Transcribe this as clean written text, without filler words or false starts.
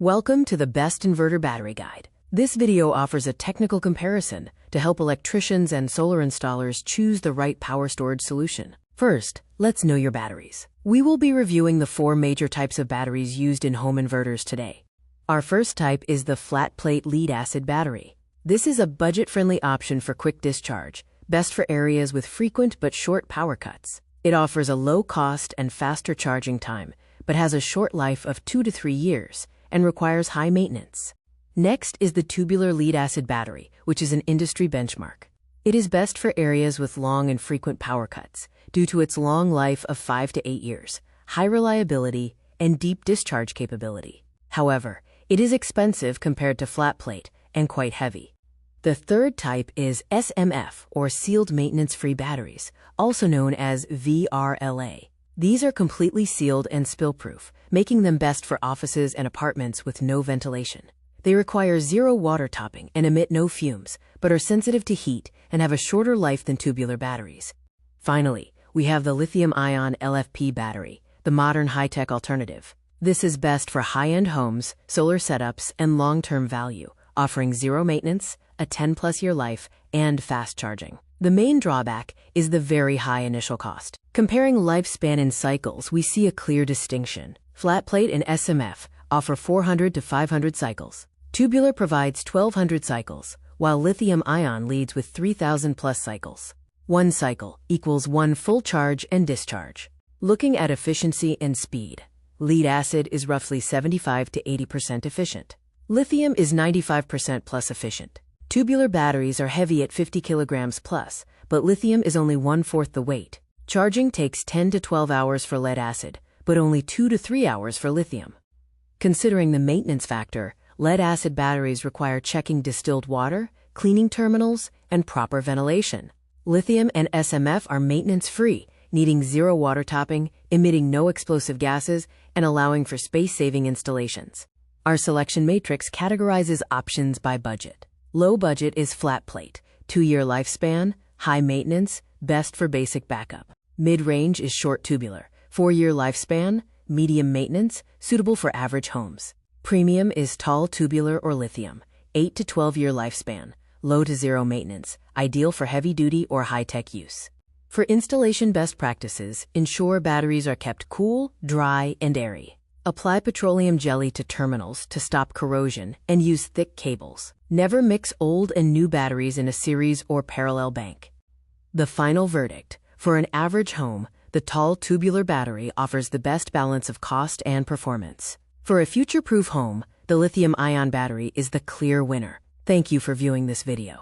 Welcome to the Best Inverter Battery Guide. This video offers a technical comparison to help electricians and solar installers choose the right power storage solution. First, let's know your batteries. We will be reviewing the 4 major types of batteries used in home inverters today. Our first type is the flat-plate lead-acid battery. This is a budget-friendly option for quick discharge, best for areas with frequent but short power cuts. It offers a low cost and faster charging time, but has a short life of 2 to 3 years and requires high maintenance. Next is the tubular lead-acid battery, which is an industry benchmark. It is best for areas with long and frequent power cuts due to its long life of 5 to 8 years, high reliability, and deep discharge capability. However, it is expensive compared to flat plate and quite heavy. The third type is SMF, or sealed maintenance-free batteries, also known as VRLA. These are completely sealed and spill-proof, making them best for offices and apartments with no ventilation. They require zero water topping and emit no fumes, but are sensitive to heat and have a shorter life than tubular batteries. Finally, we have the lithium-ion LFP battery, the modern high-tech alternative. This is best for high-end homes, solar setups, and long-term value, offering zero maintenance, a 10-plus year life, and fast charging. The main drawback is the very high initial cost. Comparing lifespan in cycles, we see a clear distinction. Flat plate and SMF offer 400 to 500 cycles. Tubular provides 1,200 cycles, while lithium-ion leads with 3,000 plus cycles. 1 cycle equals 1 full charge and discharge. Looking at efficiency and speed, lead-acid is roughly 75 to 80% efficient. Lithium is 95% plus efficient. Tubular batteries are heavy at 50 kilograms plus, but lithium is only 1/4 the weight. Charging takes 10 to 12 hours for lead-acid, but only 2 to 3 hours for lithium. Considering the maintenance factor, lead-acid batteries require checking distilled water, cleaning terminals, and proper ventilation. Lithium and SMF are maintenance-free, needing zero water topping, emitting no explosive gases, and allowing for space-saving installations. Our selection matrix categorizes options by budget. Low budget is flat plate, 2-year lifespan, high maintenance, best for basic backup. Mid-range is short tubular, 4-year lifespan, medium maintenance, suitable for average homes. Premium is tall tubular or lithium, 8 to 12-year lifespan, low to zero maintenance, ideal for heavy-duty or high-tech use. For installation best practices, ensure batteries are kept cool, dry, and airy. Apply petroleum jelly to terminals to stop corrosion and use thick cables. Never mix old and new batteries in a series or parallel bank. The final verdict: for an average home, the tall tubular battery offers the best balance of cost and performance. For a future-proof home, the lithium-ion battery is the clear winner. Thank you for viewing this video.